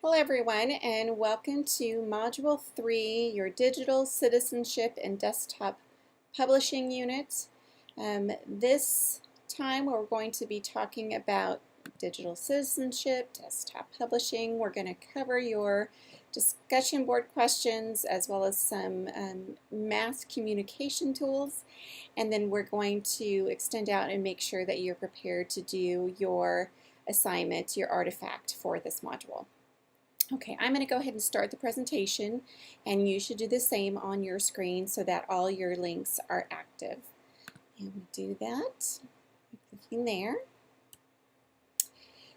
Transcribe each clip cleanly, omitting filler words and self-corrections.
Hello everyone, and welcome to Module 3, your Digital Citizenship and Desktop Publishing Unit. This time we're going to be talking about digital citizenship, desktop publishing. We're going to cover your discussion board questions as well as some mass communication tools, and then we're going to extend out and make sure that you're prepared to do your assignment, your artifact for this module. Okay, I'm going to go ahead and start the presentation, and you should do the same on your screen so that all your links are active. And we do that, clicking there.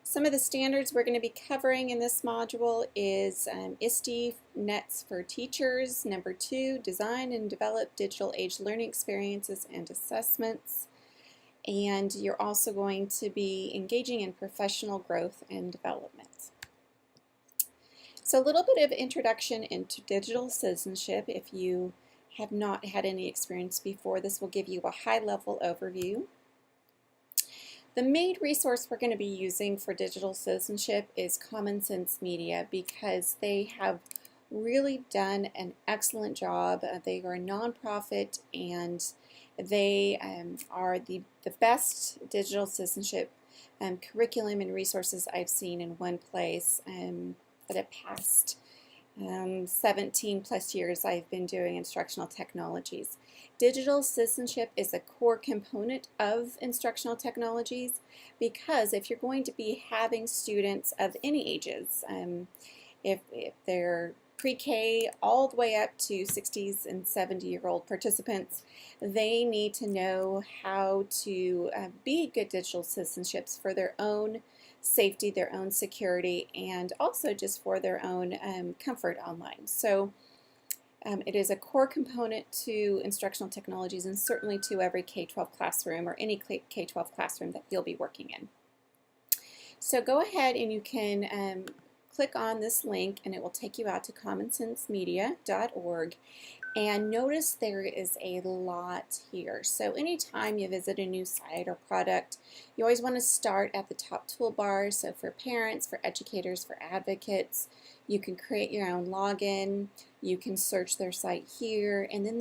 Some of the standards we're going to be covering in this module is ISTE Nets for Teachers. Number 2, design and develop digital age learning experiences and assessments. And you're also going to be engaging in professional growth and development. So a little bit of introduction into digital citizenship. If you have not had any experience before, this will give you a high-level overview. The main resource we're going to be using for digital citizenship is Common Sense Media, because they have really done an excellent job. They are a nonprofit, and they are the best digital citizenship curriculum and resources I've seen in one place. For the past 17 plus years I've been doing instructional technologies. Digital citizenship is a core component of instructional technologies, because if you're going to be having students of any ages, if they're pre-K all the way up to 60s and 70-year-old participants, they need to know how to be good digital citizenships for their own safety, their own security, and also just for their own comfort online. So it is a core component to instructional technologies, and certainly to every K-12 classroom or any K-12 classroom that you'll be working in. So go ahead and you can click on this link, and it will take you out to commonsensemedia.org. And notice there is a lot here. So anytime you visit a new site or product, you always want to start at the top toolbar. So for parents, for educators, for advocates, you can create your own login. You can search their site here. And then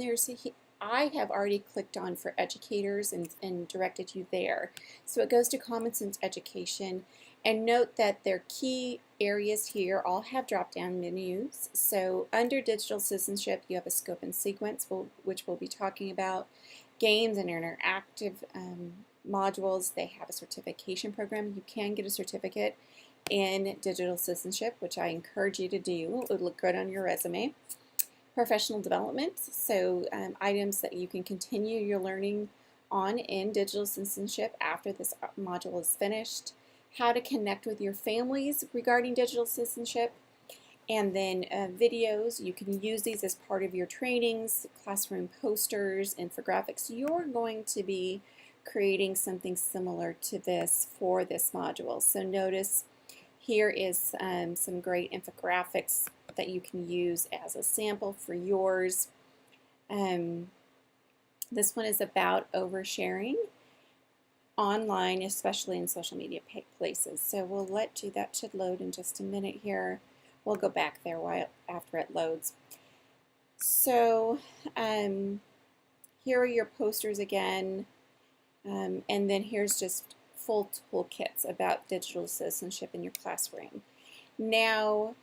I have already clicked on for educators and directed you there. So it goes to Common Sense Education. And note that their key areas here all have drop-down menus. So under digital citizenship, you have a scope and sequence, which we'll be talking about. Games and interactive modules. They have a certification program. You can get a certificate in digital citizenship, which I encourage you to do. It would look good on your resume. Professional development, so items that you can continue your learning on in digital citizenship after this module is finished. How to connect with your families regarding digital citizenship, and then videos. You can use these as part of your trainings, classroom posters, infographics. You're going to be creating something similar to this for this module. So notice here is some great infographics that you can use as a sample for yours. This one is about oversharing online, especially in social media places. So we'll let you, that should load in just a minute here. We'll go back there after it loads. So here are your posters again, and then here's just full toolkits about digital citizenship in your classroom. Now,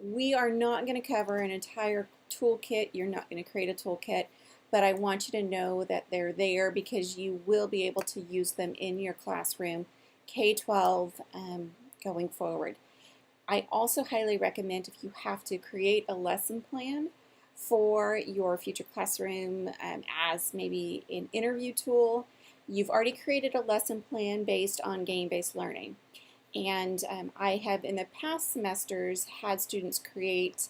we are not going to cover an entire toolkit. You're not going to create a toolkit. But I want you to know that they're there, because you will be able to use them in your classroom, K-12, going forward. I also highly recommend, if you have to, create a lesson plan for your future classroom as maybe an interview tool. You've already created a lesson plan based on game-based learning. And I have in the past semesters had students create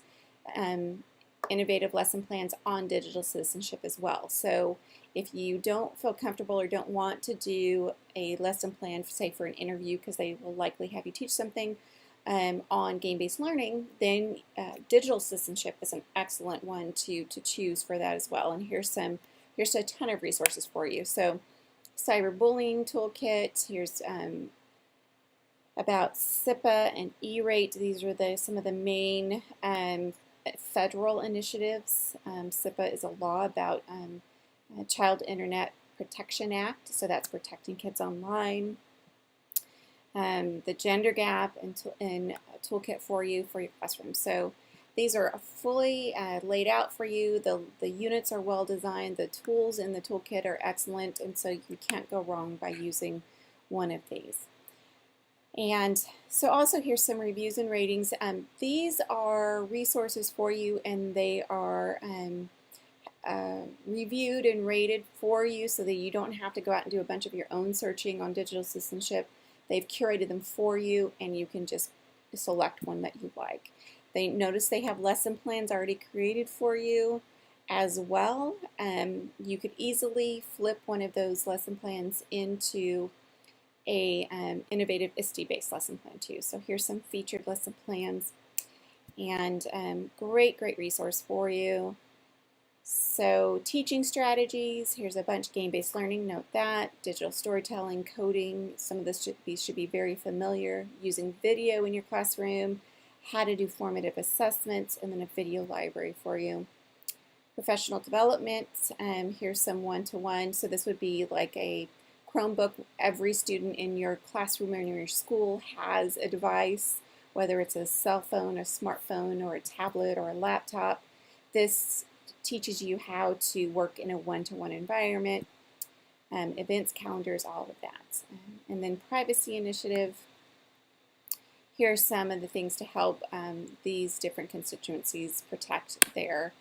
innovative lesson plans on digital citizenship as well. So if you don't feel comfortable or don't want to do a lesson plan, say for an interview, because they will likely have you teach something on game-based learning, then digital citizenship is an excellent one to choose for that as well. And here's a ton of resources for you. So cyberbullying toolkit, here's about SIPA and E-rate. These are some of the main federal initiatives. SIPA is a law about Child Internet Protection Act, so that's protecting kids online. The gender gap and toolkit for your classroom. So these are fully laid out for you. The units are well designed. The tools in the toolkit are excellent, and so you can't go wrong by using one of these. And so also here's some reviews and ratings. These are resources for you, and they are reviewed and rated for you so that you don't have to go out and do a bunch of your own searching on digital citizenship. They've curated them for you, and you can just select one that you like. Notice they have lesson plans already created for you as well. You could easily flip one of those lesson plans into a innovative ISTE-based lesson plan too. So here's some featured lesson plans, and great resource for you. So teaching strategies, here's a bunch. Game-based learning, note that. Digital storytelling, coding, some of these should be very familiar. Using video in your classroom, how to do formative assessments, and then a video library for you. Professional development, here's some one-to-one. So this would be like a Chromebook. Every student in your classroom or in your school has a device, whether it's a cell phone, a smartphone, or a tablet, or a laptop. This teaches you how to work in a one-to-one environment, events, calendars, all of that. And then privacy initiative. Here are some of the things to help these different constituencies protect their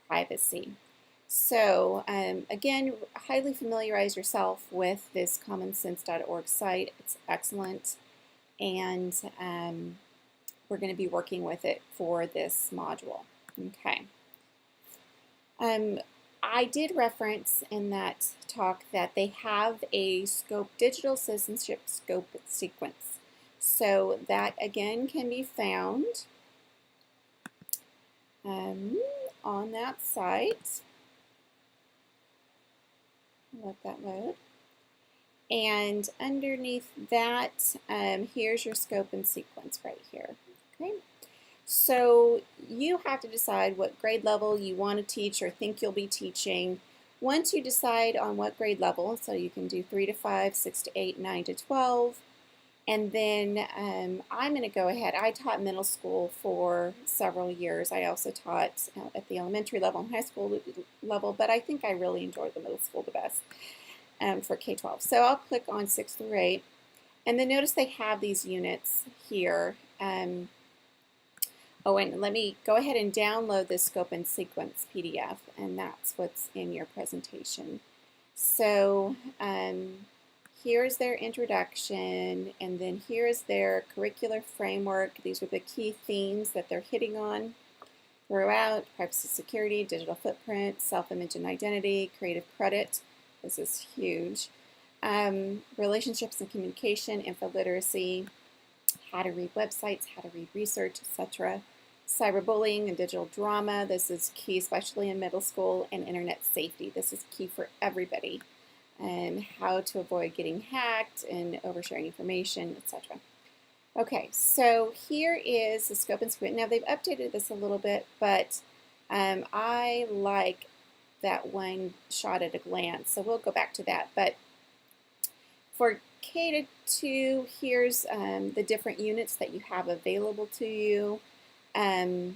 privacy. So again, highly familiarize yourself with this commonsense.org site. It's excellent, and we're going to be working with it for this module. Okay. I did reference in that talk that they have a digital citizenship scope sequence. So that again can be found on that site. Let that load. And underneath that, here's your scope and sequence right here. Okay. So you have to decide what grade level you want to teach or think you'll be teaching. Once you decide on what grade level, so you can do 3 to 5, 6 to 8, 9 to 12, and then I'm going to go ahead. I taught middle school for several years. I also taught at the elementary level and high school level, but I think I really enjoyed the middle school the best for K-12. So I'll click on 6 through 8, and then notice they have these units here. Oh, and let me go ahead and download this scope and sequence PDF, and that's what's in your presentation. So here's their introduction, and then here's their curricular framework. These are the key themes that they're hitting on throughout: privacy, security, digital footprint, self-image and identity, creative credit. This is huge. Relationships and communication, info literacy, how to read websites, how to read research, etc. Cyberbullying and digital drama. This is key, especially in middle school. And internet safety. This is key for everybody. How to avoid getting hacked and oversharing information, etc. Okay, so here is the scope and sequence. Now they've updated this a little bit, but I like that one shot at a glance, so we'll go back to that. But for K-2, here's the different units that you have available to you, and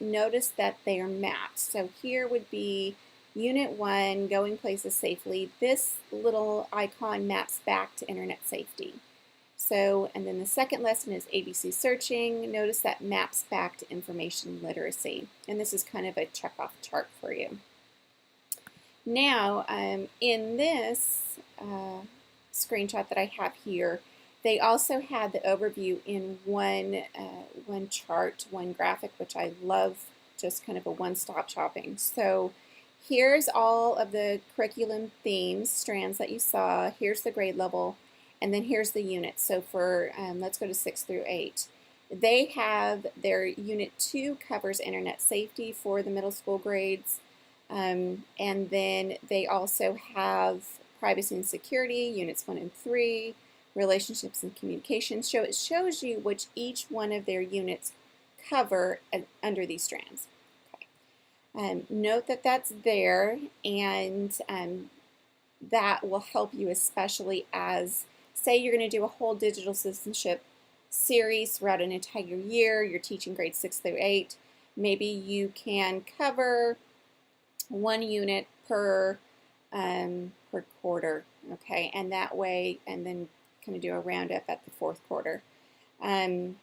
notice that they are mapped. So here would be Unit 1, Going Places Safely. This little icon maps back to internet safety. So, and then the second lesson is ABC searching. Notice that maps back to information literacy. And this is kind of a check-off chart for you. Now, in this screenshot that I have here, they also had the overview in one chart, one graphic, which I love, just kind of a one-stop shopping. So here's all of the curriculum themes, strands that you saw. Here's the grade level, and then here's the units. So for, let's go to 6 through 8. They have their Unit 2 covers internet safety for the middle school grades. And then they also have privacy and security, Units 1 and 3, relationships and communication. So it shows you which each one of their units cover under these strands. Okay. Note that that's there, and that will help you, especially as, say you're going to do a whole digital citizenship series throughout an entire year. You're teaching grades 6 through 8. Maybe you can cover one unit per quarter, okay, and that way, and then kind of do a roundup at the 4th quarter. And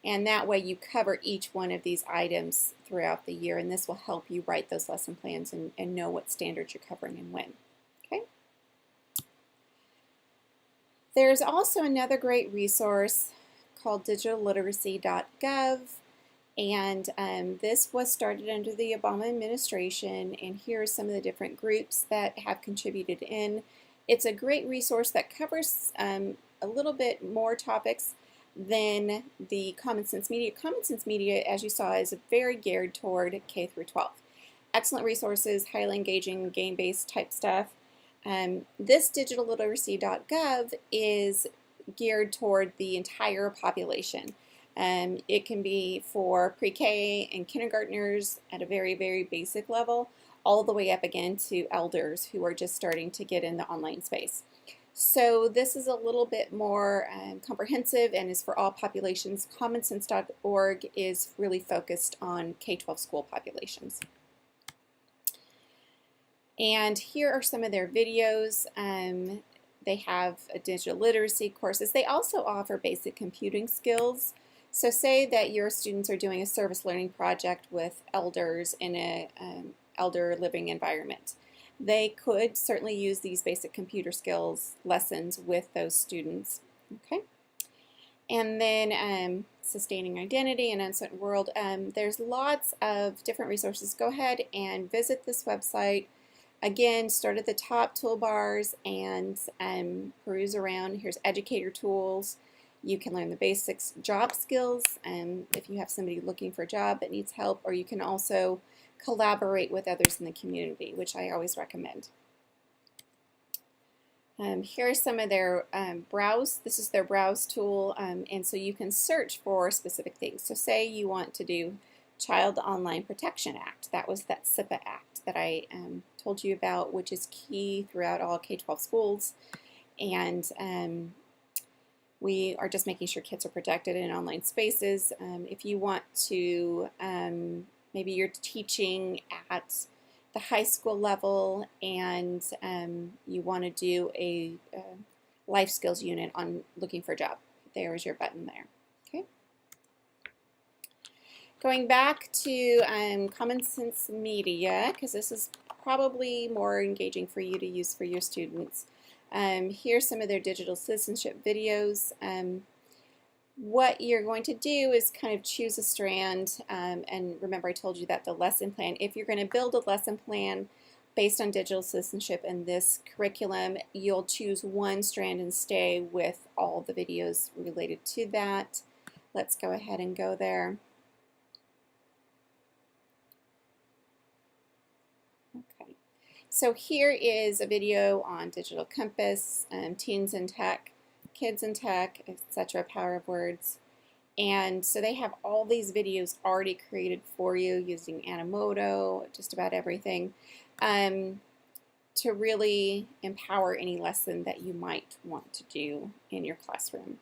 that way you cover each one of these items throughout the year, and this will help you write those lesson plans and know what standards you're covering and when. Okay. There's also another great resource called digitalliteracy.gov, and this was started under the Obama administration, and here are some of the different groups that have contributed in. It's a great resource that covers a little bit more topics than the Common Sense Media. Common Sense Media, as you saw, is very geared toward K through 12. Excellent resources, highly engaging, game-based type stuff. This digitalliteracy.gov is geared toward the entire population. It can be for pre-K and kindergartners at a very, very basic level, all the way up again to elders who are just starting to get in the online space. So this is a little bit more comprehensive and is for all populations. commonsense.org is really focused on K-12 school populations. And here are some of their videos. They have digital literacy courses. They also offer basic computing skills. So say that your students are doing a service learning project with elders in an elder living environment. They could certainly use these basic computer skills lessons with those students. Okay. And then sustaining identity in an uncertain world. There's lots of different resources. Go ahead and visit this website. Again, start at the top toolbars and peruse around. Here's educator tools. You can learn the basics, job skills, if you have somebody looking for a job that needs help, or you can also collaborate with others in the community, which I always recommend. Here are some of their browse. This is their browse tool, and so you can search for specific things. So say you want to do Child Online Protection Act. That was that CIPA Act that I told you about, which is key throughout all K-12 schools. And we are just making sure kids are protected in online spaces. If you want to, maybe you're teaching at the high school level and you want to do a life skills unit on looking for a job, there is your button there. Okay. Going back to Common Sense Media, because this is probably more engaging for you to use for your students. Here's some of their digital citizenship videos. What you're going to do is kind of choose a strand, and remember I told you that the lesson plan, if you're going to build a lesson plan based on digital citizenship in this curriculum, you'll choose one strand and stay with all the videos related to that. Let's go ahead and go there. Okay, so here is a video on digital compass, teens in tech, kids in tech, etc., power of words. And so they have all these videos already created for you using Animoto, just about everything, to really empower any lesson that you might want to do in your classroom.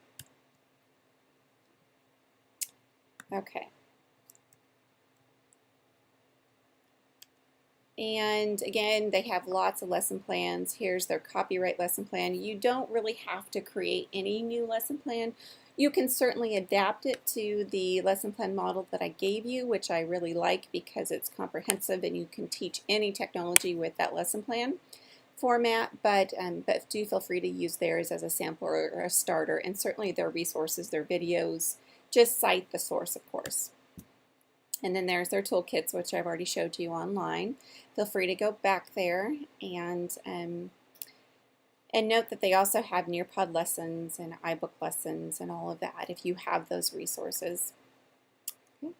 Okay. And again, they have lots of lesson plans. Here's their copyright lesson plan. You don't really have to create any new lesson plan. You can certainly adapt it to the lesson plan model that I gave you, which I really like because it's comprehensive and you can teach any technology with that lesson plan format, but do feel free to use theirs as a sample or a starter, and certainly their resources, their videos, just cite the source, of course. And then there's their toolkits, which I've already showed you online. Feel free to go back there and note that they also have Nearpod lessons and iBook lessons and all of that if you have those resources. Okay.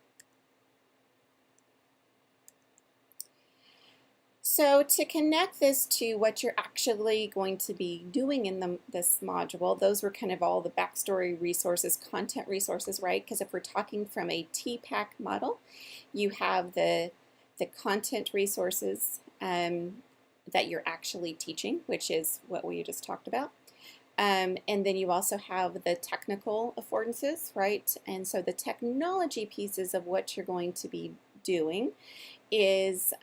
So to connect this to what you're actually going to be doing in this module, those were kind of all the backstory resources, content resources, right? Because if we're talking from a TPAC model, you have the content resources that you're actually teaching, which is what we just talked about. And then you also have the technical affordances, right? And so the technology pieces of what you're going to be doing is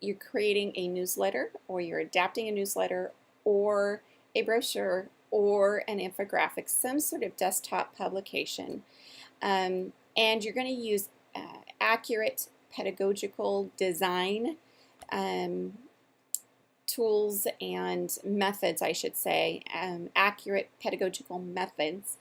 you're creating a newsletter, or you're adapting a newsletter, or a brochure, or an infographic, some sort of desktop publication. And you're going to use accurate pedagogical design tools and methods, I should say, accurate pedagogical methods,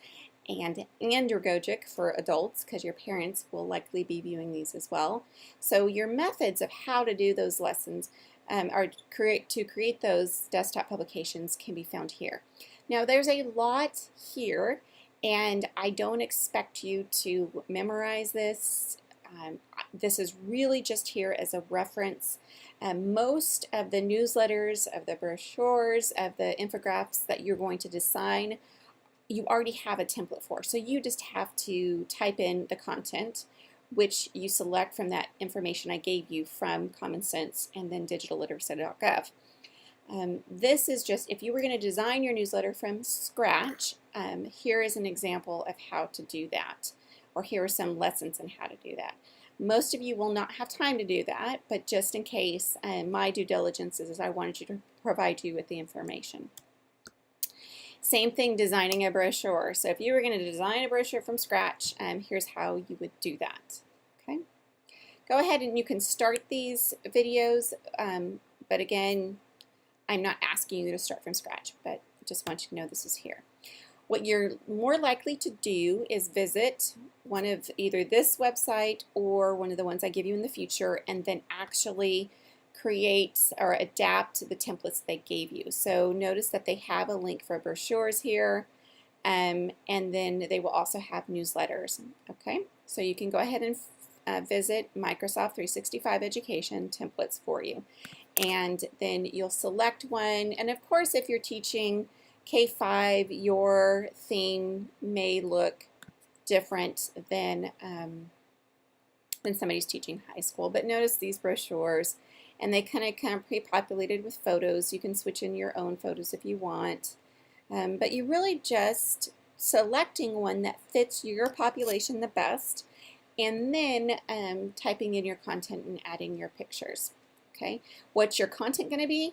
and andragogic for adults, because your parents will likely be viewing these as well. So your methods of how to do those lessons to create those desktop publications can be found here. Now there's a lot here, and I don't expect you to memorize this. This is really just here as a reference. Most of the newsletters, of the brochures, of the infographics that you're going to design, you already have a template for. So you just have to type in the content, which you select from that information I gave you from Common Sense and then digitalliteracy.gov. This is just, if you were going to design your newsletter from scratch, here is an example of how to do that, or here are some lessons on how to do that. Most of you will not have time to do that, but just in case, my due diligence is I wanted you to provide you with the information. Same thing designing a brochure. So if you were going to design a brochure from scratch, here's how you would do that. Okay. Go ahead and you can start these videos, but again, I'm not asking you to start from scratch, but I just want you to know this is here. What you're more likely to do is visit one of either this website or one of the ones I give you in the future, and then actually create or adapt the templates they gave you. So notice that they have a link for brochures here, and then they will also have newsletters. Okay, so you can go ahead and visit Microsoft 365 Education templates for you, and then you'll select one. And of course, if you're teaching K-5, your theme may look different than somebody's teaching high school. But notice these brochures, and they kind of pre-populated with photos. You can switch in your own photos if you want. But you really just selecting one that fits your population the best, and then typing in your content and adding your pictures. Okay, what's your content going to be?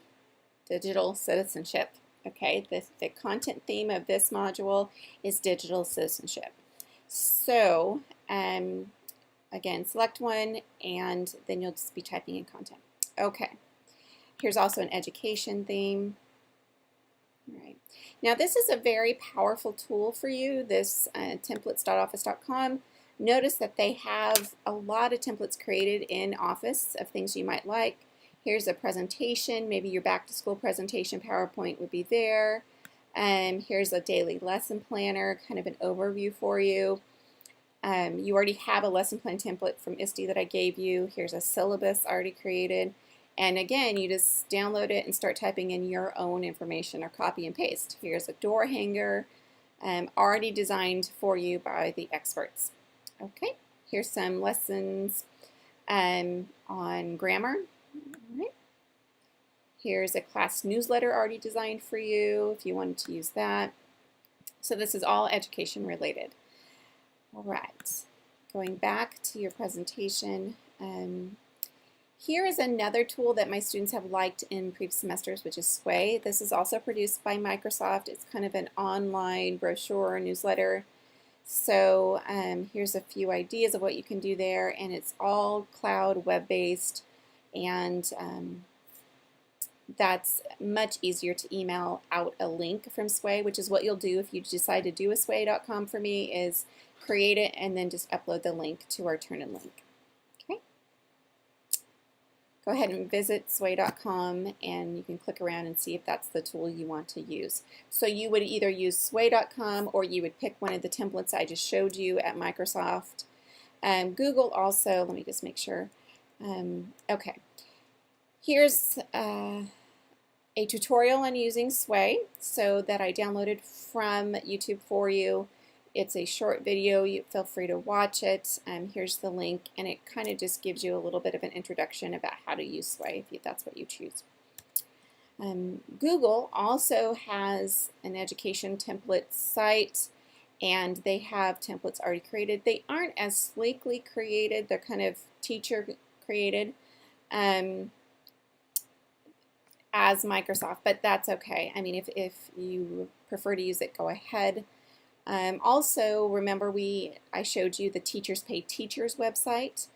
Digital citizenship. Okay, the content theme of this module is digital citizenship. So again, select one, and then you'll just be typing in content. Okay, here's also an education theme. All right. Now this is a very powerful tool for you, this templates.office.com. Notice that they have a lot of templates created in Office of things you might like. Here's a presentation, maybe your back to school presentation PowerPoint would be there. Here's a daily lesson planner, kind of an overview for you. You already have a lesson plan template from ISTE that I gave you. Here's a syllabus already created. And again, you just download it and start typing in your own information or copy and paste. Here's a door hanger already designed for you by the experts. Okay, here's some lessons on grammar. All right. Here's a class newsletter already designed for you if you wanted to use that. So this is all education related. All right, going back to your presentation, here is another tool that my students have liked in previous semesters, which is Sway. This is also produced by Microsoft. It's kind of an online brochure newsletter. So here's a few ideas of what you can do there, and it's all cloud web-based, and that's much easier to email out a link from Sway, which is what you'll do if you decide to do a sway.com for me, is create it and then just upload the link to our Turn-in link. Okay. Go ahead and visit sway.com, and you can click around and see if that's the tool you want to use. So you would either use sway.com, or you would pick one of the templates I just showed you at Microsoft. Google also, let me just make sure. Okay. Here's a tutorial on using Sway, so that I downloaded from YouTube for you. It's a short video. You feel free to watch it. Here's the link, and it kind of just gives you a little bit of an introduction about how to use Sway if that's what you choose. Google also has an education template site, and they have templates already created. They aren't as sleekly created. They're kind of teacher created as Microsoft, but that's okay. I mean, if you prefer to use it, go ahead. Also, remember I showed you the Teachers Pay Teachers website.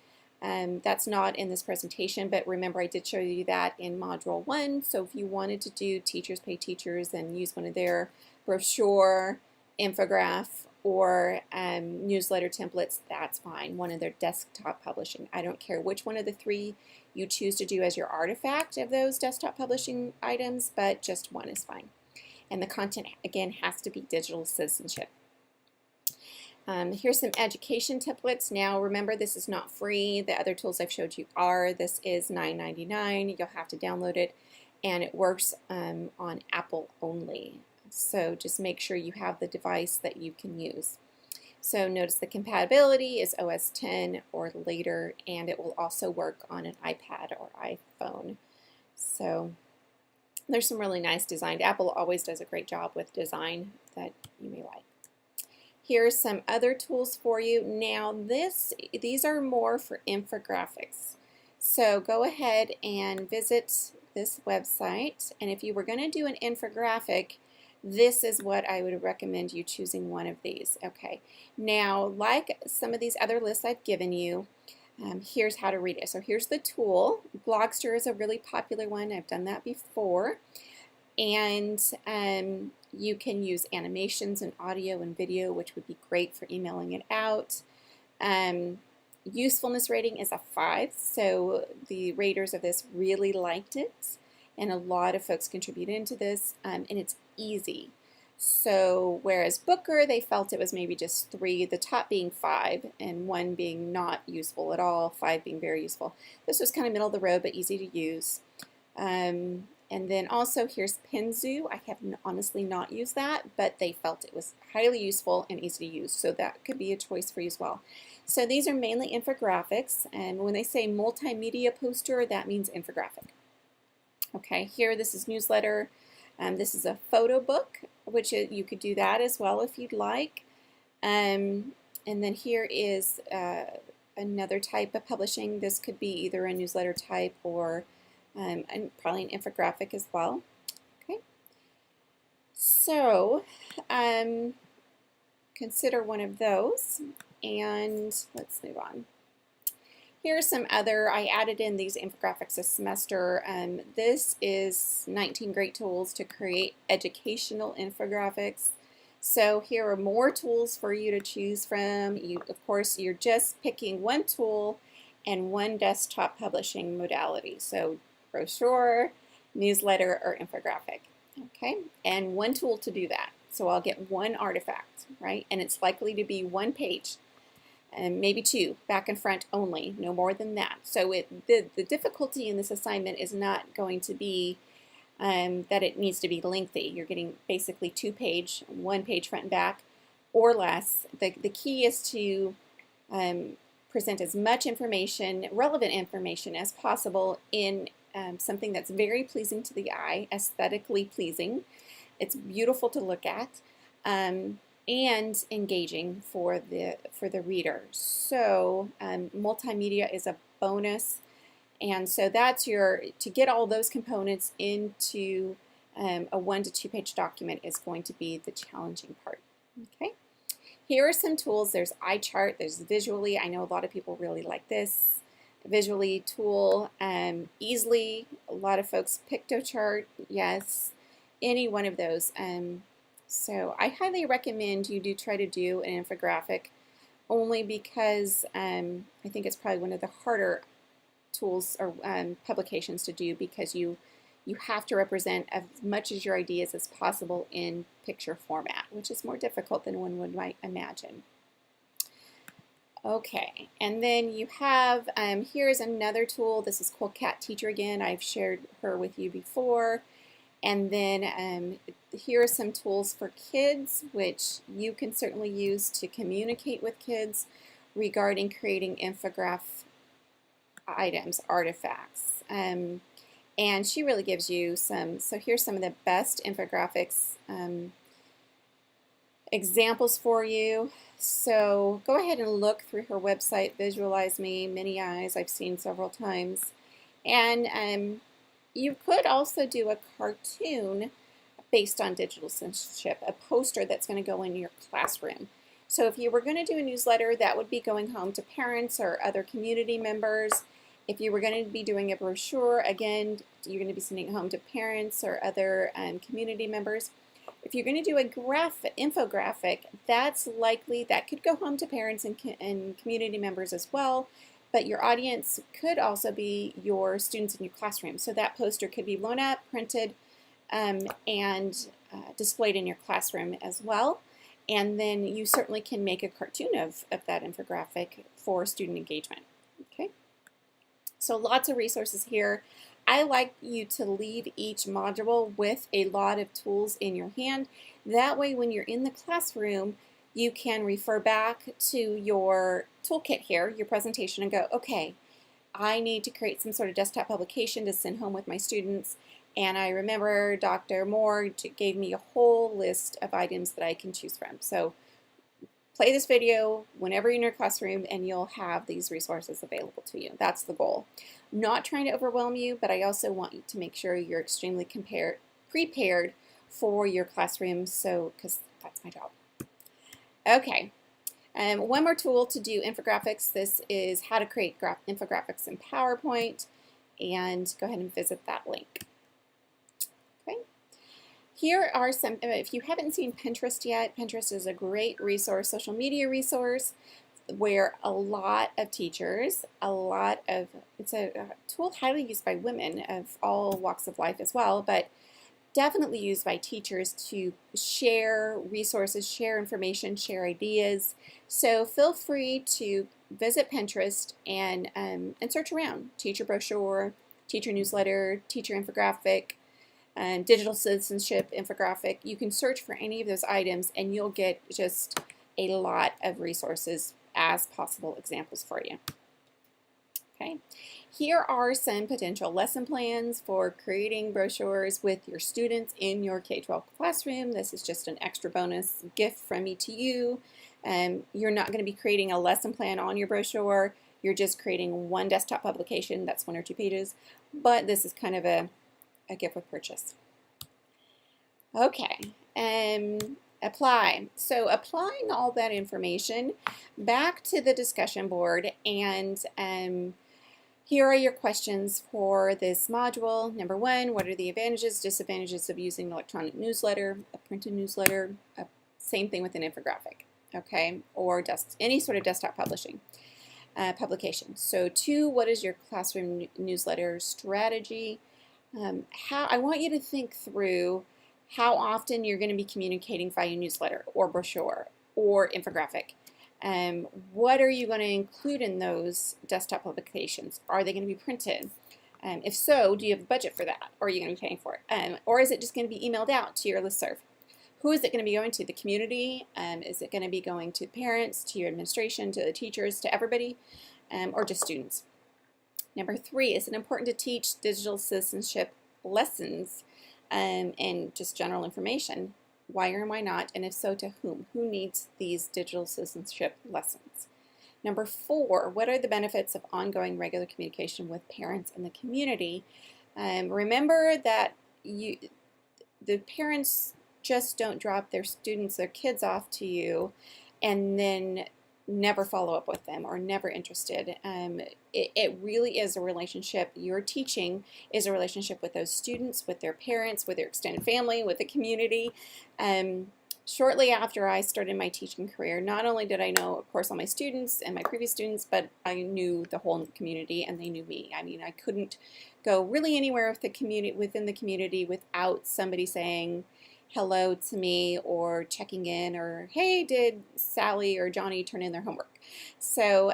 That's not in this presentation, but remember I did show you that in Module 1. So if you wanted to do Teachers Pay Teachers and use one of their brochure, infograph, or newsletter templates, that's fine. One of their desktop publishing. I don't care which one of the three you choose to do as your artifact of those desktop publishing items, but just one is fine. And the content, again, has to be digital citizenship. Here's some education templates. Now, remember, this is not free. The other tools I've showed you are. This is $9.99. You'll have to download it, and it works on Apple only. So just make sure you have the device that you can use. So notice the compatibility is OS 10 or later, and it will also work on an iPad or iPhone. So there's some really nice design. Apple always does a great job with design that you may like. Here's some other tools for you. Now these are more for infographics. So go ahead and visit this website, and if you were going to do an infographic, this is what I would recommend you choosing one of these. Okay, now like some of these other lists I've given you, here's how to read it. So here's the tool. Blogster is a really popular one. I've done that before. And you can use animations and audio and video, which would be great for emailing it out. Usefulness rating is a 5, so the raters of this really liked it, and a lot of folks contributed into this, and it's easy. So whereas Booker, they felt it was maybe just 3, the top being 5, and 1 being not useful at all, 5 being very useful. This was kind of middle of the road, but easy to use. And then also here's Pinzoo. I have honestly not used that, but they felt it was highly useful and easy to use, so that could be a choice for you as well. So these are mainly infographics, and when they say multimedia poster, that means infographic. Okay, here this is newsletter. This is a photo book, which you could do that as well if you'd like. And then here is another type of publishing. This could be either a newsletter type or and probably an infographic as well. Okay, so consider one of those, and let's move on. Here are some other, I added in these infographics this semester. This is 19 great tools to create educational infographics. So here are more tools for you to choose from. Of course, you're just picking one tool and one desktop publishing modality. So brochure, newsletter, or infographic. Okay, and one tool to do that. So I'll get one artifact, right? And it's likely to be one page, and maybe 2, back and front only, no more than that. So the difficulty in this assignment is not going to be that it needs to be lengthy. You're getting basically 2 page, 1 page front and back, or less. The key is to present as much information, relevant information as possible in something that's very pleasing to the eye, aesthetically pleasing. It's beautiful to look at, and engaging for the reader. So multimedia is a bonus, and so that's to get all those components into a 1 to 2 page document is going to be the challenging part. Okay, here are some tools. There's iChart, there's Visually. I know a lot of people really like this Visually tool. Easily, a lot of folks Pictochart, yes, any one of those. So I highly recommend you do try to do an infographic, only because I think it's probably one of the harder tools or publications to do, because you have to represent as much as your ideas as possible in picture format, which is more difficult than one might imagine. Okay, and then you have, here's another tool. This is called Cat Teacher again. I've shared her with you before. And then here are some tools for kids, which you can certainly use to communicate with kids regarding creating infographic items, artifacts. And she really gives you some, so here's some of the best infographics examples for you. So go ahead and look through her website, Visualize Me, Many Eyes, I've seen several times. And you could also do a cartoon based on digital citizenship, a poster that's going to go in your classroom. So if you were going to do a newsletter, that would be going home to parents or other community members. If you were going to be doing a brochure, again, you're going to be sending it home to parents or other community members. If you're going to do a infographic, that's likely, that could go home to parents and community members as well, but your audience could also be your students in your classroom. So that poster could be blown up, printed, and displayed in your classroom as well. And then you certainly can make a cartoon of that infographic for student engagement. Okay, so lots of resources here. I like you to leave each module with a lot of tools in your hand. That way when you're in the classroom, you can refer back to your toolkit here, your presentation, and go, okay, I need to create some sort of desktop publication to send home with my students. And I remember Dr. Moore gave me a whole list of items that I can choose from. So play this video whenever you're in your classroom and you'll have these resources available to you. That's the goal. Not trying to overwhelm you, but I also want you to make sure you're extremely prepared for your classroom, so because that's my job. Okay, one more tool to do infographics. This is how to create infographics in PowerPoint, and go ahead and visit that link. Okay. Here are some, if you haven't seen Pinterest yet, Pinterest is a great resource, social media resource, where a lot of teachers, it's a tool highly used by women of all walks of life as well, but definitely used by teachers to share resources, share information, share ideas. So feel free to visit Pinterest and search around. Teacher brochure, teacher newsletter, teacher infographic, digital citizenship infographic. You can search for any of those items and you'll get just a lot of resources as possible examples for you. Okay, here are some potential lesson plans for creating brochures with your students in your K-12 classroom. This is just an extra bonus gift from me to you. You're not going to be creating a lesson plan on your brochure. You're just creating one desktop publication that's 1 or 2 pages, but this is kind of a gift with purchase. Okay, apply. So applying all that information back to the discussion board, and here are your questions for this module. Number 1, what are the advantages, disadvantages of using an electronic newsletter, a printed newsletter, same thing with an infographic, okay, or any sort of desktop publication. So 2, what is your classroom newsletter strategy? I want you to think through how often you're going to be communicating via newsletter or brochure or infographic. What are you going to include in those desktop publications? Are they going to be printed? If so, do you have a budget for that? Or are you going to be paying for it? Or is it just going to be emailed out to your listserv? Who is it going to be going to? The community? Is it going to be going to parents, to your administration, to the teachers, to everybody, or just students? Number 3, is it important to teach digital citizenship lessons and just general information? Why or why not? And if so, to whom? Who needs these digital citizenship lessons? Number 4, what are the benefits of ongoing regular communication with parents and the community? Remember that the parents just don't drop their students, their kids off to you and then never follow up with them or never interested. It really is a relationship. Your teaching is a relationship with those students, with their parents, with their extended family, with the community. Shortly after I started my teaching career, not only did I know, of course, all my students and my previous students, but I knew the whole community and they knew me. I mean, I couldn't go really anywhere with the community, within the community without somebody saying, hello to me or checking in, or hey, did Sally or Johnny turn in their homework? So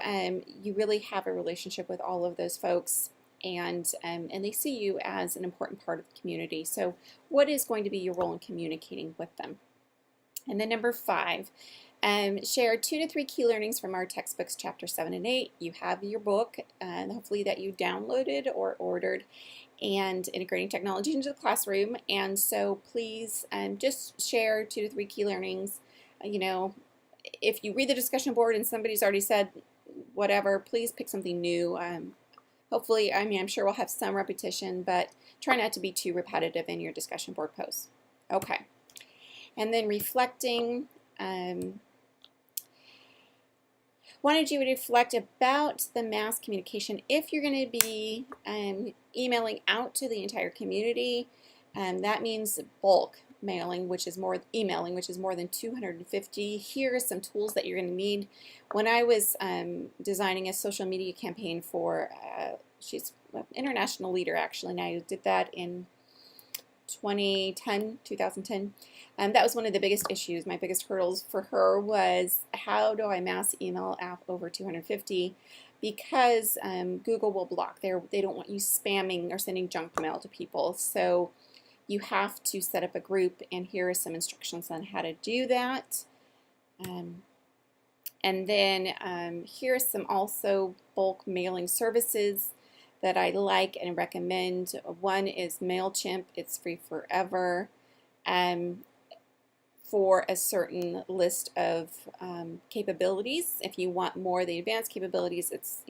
you really have a relationship with all of those folks, and they see you as an important part of the community. So what is going to be your role in communicating with them? And then number 5, share 2 to 3 key learnings from our textbooks, chapter 7 and 8. You have your book, and hopefully that you downloaded or ordered, and integrating technology into the classroom. And so please just share 2 to 3 key learnings. You know, if you read the discussion board and somebody's already said whatever, please pick something new. Hopefully, I'm sure we'll have some repetition, but try not to be too repetitive in your discussion board posts. Okay. And then reflecting, wanted you to reflect about the mass communication. If you're going to be emailing out to the entire community, that means bulk mailing, which is more emailing, which is more than 250. Here are some tools that you're going to need. When I was designing a social media campaign for, she's an international leader actually, and I did that in 2010. That was one of the biggest issues. My biggest hurdles for her was, how do I mass email out over 250? Because Google will block. They don't want you spamming or sending junk mail to people. So you have to set up a group, and here are some instructions on how to do that. And then here are some also bulk mailing services that I like and recommend. One is MailChimp. It's free forever for a certain list of capabilities. If you want more of the advanced capabilities, it's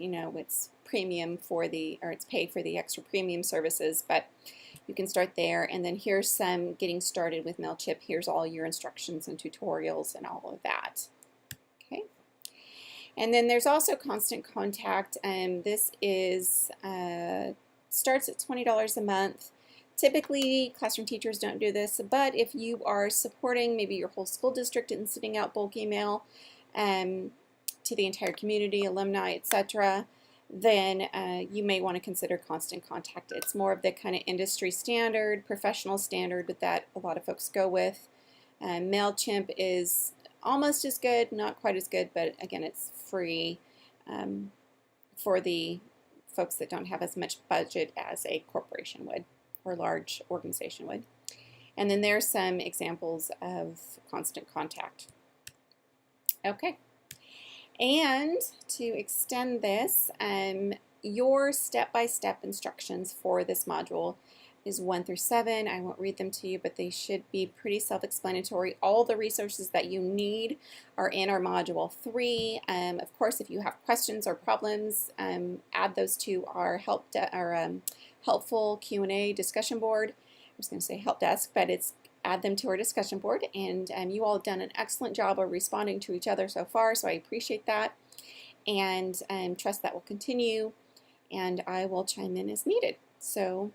premium for it's paid for the extra premium services, but you can start there. And then here's some getting started with MailChimp. Here's all your instructions and tutorials and all of that. Okay. And then there's also Constant Contact, and this is starts at $20 a month. Typically, classroom teachers don't do this, but if you are supporting maybe your whole school district and sending out bulk email to the entire community, alumni, etc., then you may want to consider Constant Contact. It's more of the kind of industry standard, professional standard that a lot of folks go with. MailChimp is almost as good, not quite as good, but again, it's free for the folks that don't have as much budget as a corporation would or large organization would. And then there's some examples of Constant Contact. Okay. And to extend this, your step-by-step instructions for this module is 1 through 7. I won't read them to you, but they should be pretty self-explanatory. All the resources that you need are in our module 3. Of course, if you have questions or problems, add those to our helpful Q&A discussion board. I was going to say help desk, but it's add them to our discussion board. And you all have done an excellent job of responding to each other so far, so I appreciate that, and trust that will continue, and I will chime in as needed. So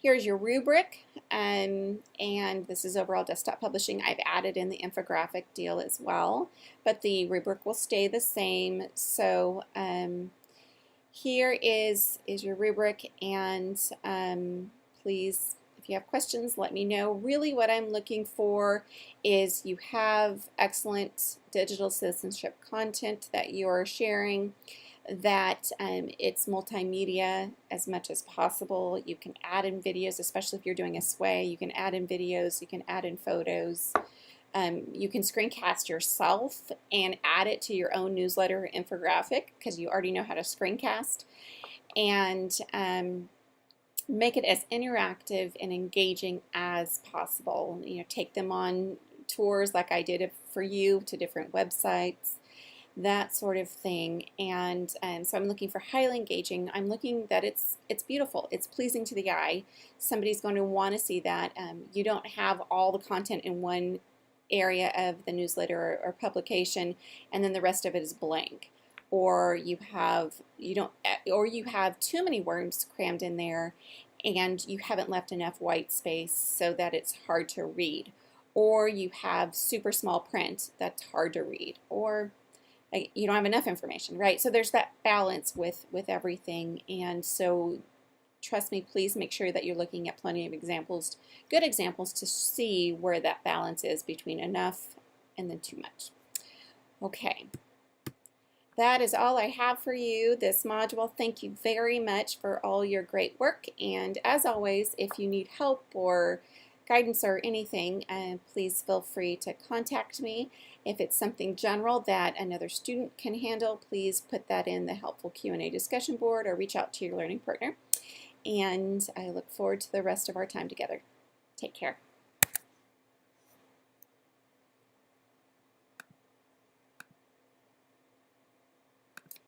here's your rubric, and this is overall desktop publishing. I've added in the infographic deal as well, but the rubric will stay the same. So here is your rubric, and please, if you have questions, let me know. Really what I'm looking for is you have excellent digital citizenship content that you're sharing, that it's multimedia as much as possible. You can add in videos, especially if you're doing a sway. You can add in videos, you can add in photos. You can screencast yourself and add it to your own newsletter or infographic because you already know how to screencast. And make it as interactive and engaging as possible. Take them on tours like I did for you to different websites, that sort of thing. And so I'm looking for highly engaging. I'm looking that it's beautiful, it's pleasing to the eye. Somebody's going to want to see that. You don't have all the content in one area of the newsletter or publication, and then the rest of it is blank. Or you have too many words crammed in there, and you haven't left enough white space so that it's hard to read. Or you have super small print that's hard to read. Or you don't have enough information, right? So there's that balance with everything, and so trust me, please make sure that you're looking at plenty of examples, good examples, to see where that balance is between enough and then too much. Okay. That is all I have for you this module. Thank you very much for all your great work, and as always, if you need help or guidance or anything, please feel free to contact me. If it's something general that another student can handle, please put that in the helpful Q&A discussion board or reach out to your learning partner. And I look forward to the rest of our time together. Take care.